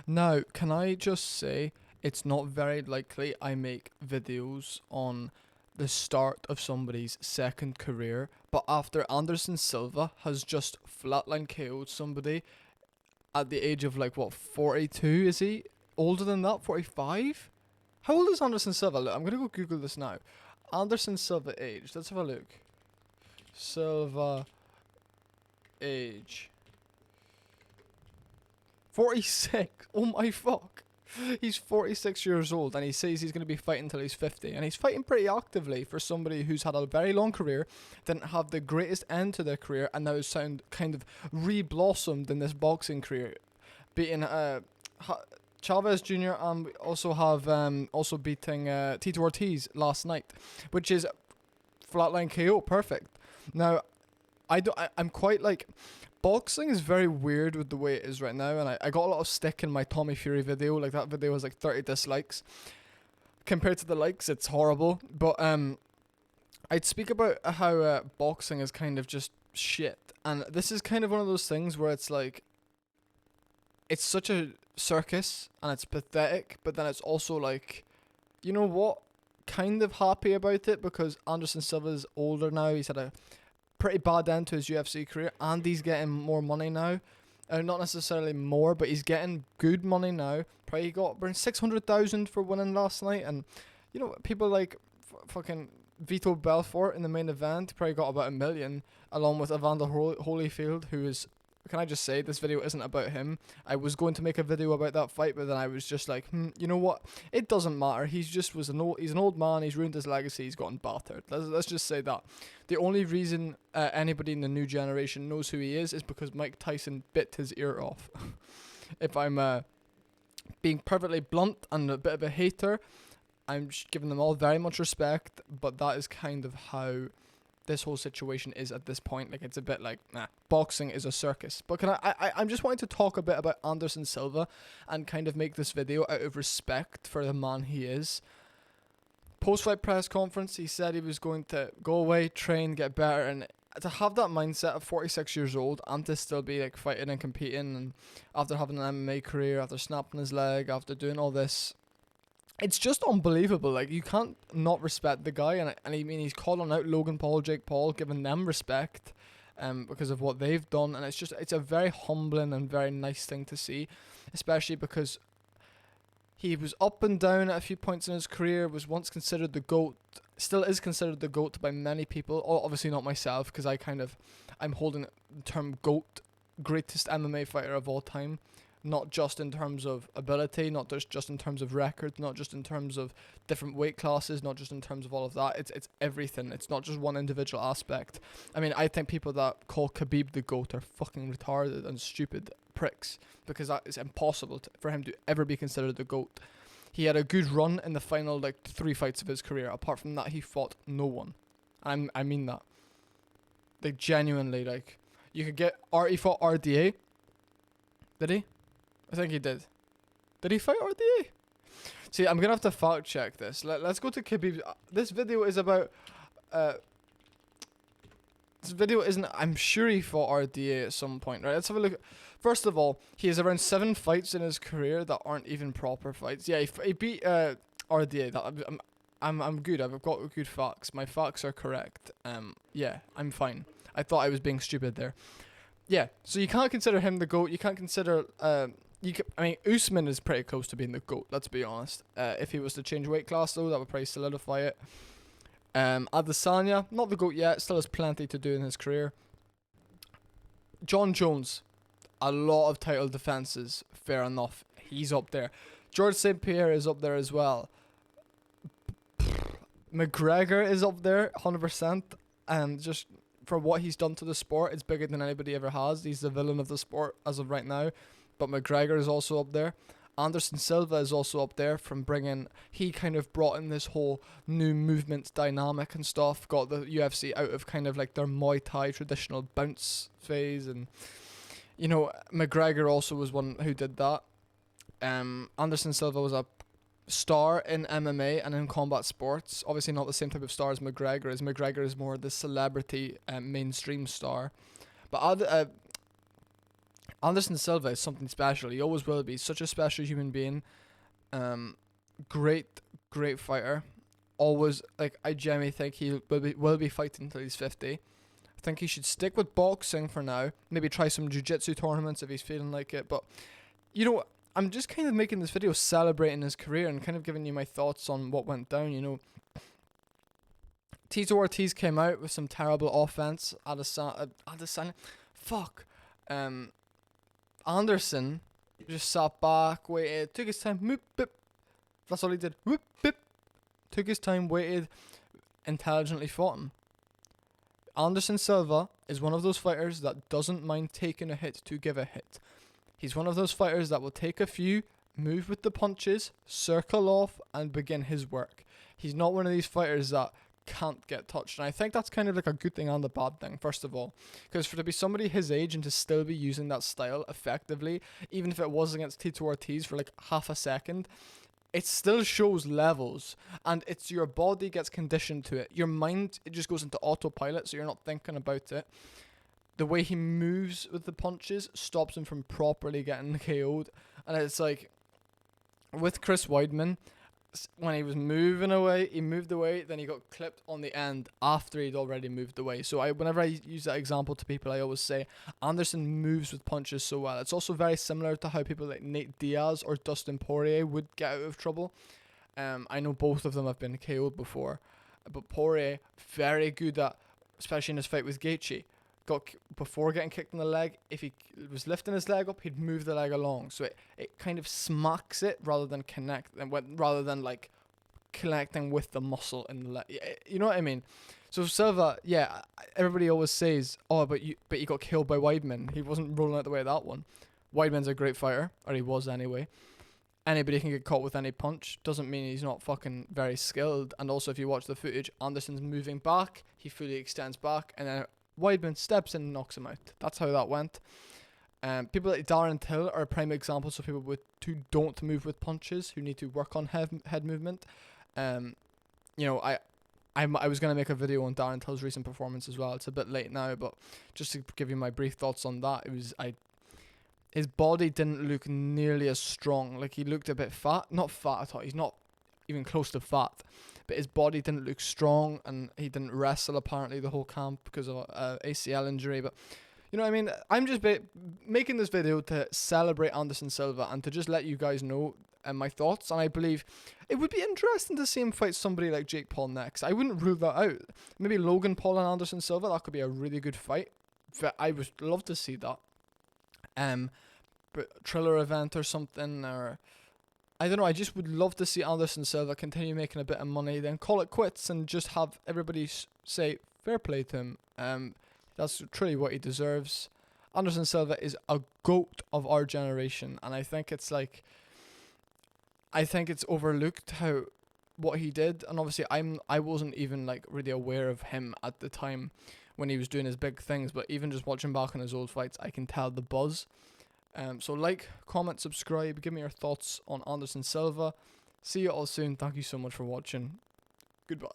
Now, can I just say it's not very likely I make videos on the start of somebody's second career, but after Anderson Silva has just flatline KO'd somebody at the age of like what, 42 is he? Older than that, 45? How old is Anderson Silva? Look, I'm gonna go Google this now. Anderson Silva age. Let's have a look. Silva age. 46. Oh my fuck. He's 46 years old and he says he's going to be fighting until he's 50. And he's fighting pretty actively for somebody who's had a very long career, didn't have the greatest end to their career, and now is sound kind of re-blossomed in this boxing career. Beating Chavez Jr. and we also have also beating Tito Ortiz last night, which is flatline KO, perfect. Now, I'm quite like, boxing is very weird with the way it is right now, and I got a lot of stick in my Tommy Fury video. Like, that video was like 30 dislikes. Compared to the likes, it's horrible. But I'd speak about how boxing is kind of just shit, and this is kind of one of those things where it's like, it's such a circus and it's pathetic, but then it's also like, you know what? Kind of happy about it because Anderson Silva's older now. He's had a pretty bad end to his UFC career, and he's getting more money now. Not necessarily more, but he's getting good money now. Probably got around 600,000 for winning last night, and you know, people like fucking Vito Belfort in the main event probably got about 1 million, along with Evander Holyfield, who is. Can I just say, this video isn't about him. I was going to make a video about that fight, but then I was just like, you know what? It doesn't matter. He's an old man. He's ruined his legacy. He's gotten battered. Let's just say that. The only reason anybody in the new generation knows who he is because Mike Tyson bit his ear off. If I'm being perfectly blunt and a bit of a hater, I'm giving them all very much respect, but that is kind of how this whole situation is at this point. Like, it's a bit like, boxing is a circus. But I'm just wanting to talk a bit about Anderson Silva and kind of make this video out of respect for the man he is. Post-fight press conference, he said he was going to go away, train, get better, and to have that mindset of 46 years old and to still be like fighting and competing, and after having an MMA career, after snapping his leg, after doing all this, it's just unbelievable. Like, you can't not respect the guy, and I mean, he's calling out Logan Paul, Jake Paul, giving them respect because of what they've done, and it's a very humbling and very nice thing to see, especially because he was up and down at a few points in his career, was once considered the GOAT, still is considered the GOAT by many people, obviously not myself, because I'm holding the term GOAT, greatest MMA fighter of all time, not just in terms of ability, not just in terms of record, not just in terms of different weight classes, not just in terms of all of that. It's everything. It's not just one individual aspect. I mean, I think people that call Khabib the GOAT are fucking retarded and stupid pricks, because that is impossible for him to ever be considered the GOAT. He had a good run in the final 3 fights of his career. Apart from that, he fought no one. I mean that. Like, genuinely, you could get he fought RDA. Did he? I think he did. Did he fight RDA? See, I'm going to have to fact check this. Let's go to Khabib. This video is about... this video isn't... I'm sure he fought RDA at some point, right? Let's have a look. First of all, he has around 7 fights in his career that aren't even proper fights. Yeah, he beat RDA. I'm good. I've got good facts. My facts are correct. Yeah, I'm fine. I thought I was being stupid there. Yeah, so you can't consider him the GOAT. You can't consider... I mean, Usman is pretty close to being the GOAT, let's be honest. If he was to change weight class, though, that would probably solidify it. Adesanya, not the GOAT yet, still has plenty to do in his career. John Jones, a lot of title defenses, fair enough. He's up there. George St. Pierre is up there as well. McGregor is up there, 100%. And just for what he's done to the sport, it's bigger than anybody ever has. He's the villain of the sport as of right now. But McGregor is also up there. Anderson Silva is also up there he kind of brought in this whole new movement dynamic and stuff, got the UFC out of kind of like their Muay Thai traditional bounce phase, and you know, McGregor also was one who did that. Anderson Silva was a star in MMA and in combat sports, obviously not the same type of star as McGregor is. McGregor is more the celebrity mainstream star, but Anderson Silva is something special. He always will be. Such a special human being. Great, great fighter. Always, like, I genuinely think he will be fighting until he's 50. I think he should stick with boxing for now. Maybe try some jiu-jitsu tournaments if he's feeling like it. But, you know, I'm just kind of making this video celebrating his career and kind of giving you my thoughts on what went down, you know. Tito Ortiz came out with some terrible offense. Anderson just sat back, waited, took his time, whoop, bip. That's all he did. Whoop, bip. Took his time, waited, intelligently fought him. Anderson Silva is one of those fighters that doesn't mind taking a hit to give a hit. He's one of those fighters that will take a few, move with the punches, circle off, and begin his work. He's not one of these fighters that can't get touched, and I think that's kind of like a good thing and a bad thing, first of all, because for to be somebody his age and to still be using that style effectively, even if it was against Tito Ortiz for like half a second, it still shows levels, and it's your body gets conditioned to it. Your mind, it just goes into autopilot, so you're not thinking about it. The way he moves with the punches stops him from properly getting KO'd, and it's like with Chris Weidman, when he was moving away, he moved away, then he got clipped on the end after he'd already moved away. So whenever I use that example to people, I always say Anderson moves with punches so well. It's also very similar to how people like Nate Diaz or Dustin Poirier would get out of trouble. I know both of them have been KO'd before, but Poirier, very good at, especially in his fight with Gaethje, before getting kicked in the leg, if he was lifting his leg up, he'd move the leg along, so it kind of smacks it rather than rather than like connecting with the muscle in the leg. You know what I mean? So Silva, yeah, everybody always says, oh, but you got killed by Weidman. He wasn't rolling out the way of that one. Weidman's a great fighter, or he was anyway. Anybody can get caught with any punch. Doesn't mean he's not fucking very skilled. And also, if you watch the footage, Anderson's moving back, he fully extends back, and then Weidman steps in and knocks him out. That's how that went. People like Darren Till are prime examples of people who don't move with punches, who need to work on head movement. You know, I was gonna make a video on Darren Till's recent performance as well. It's a bit late now, but just to give you my brief thoughts on that, his body didn't look nearly as strong. Like, he looked a bit fat. Not fat at all. He's not even close to fat. But his body didn't look strong, and he didn't wrestle apparently the whole camp because of ACL injury. But you know what I mean? I'm just making this video to celebrate Anderson Silva and to just let you guys know my thoughts. And I believe it would be interesting to see him fight somebody like Jake Paul next. I wouldn't rule that out. Maybe Logan Paul and Anderson Silva, that could be a really good fight. I would love to see that. But Triller event or something, or I don't know, I just would love to see Anderson Silva continue making a bit of money, then call it quits and just have everybody say fair play to him. That's truly what he deserves. Anderson Silva is a GOAT of our generation, and I think it's overlooked what he did, and obviously I wasn't even like really aware of him at the time when he was doing his big things, but even just watching back on his old fights, I can tell the buzz. So like, comment, subscribe, give me your thoughts on Anderson Silva. See you all soon. Thank you so much for watching. Goodbye.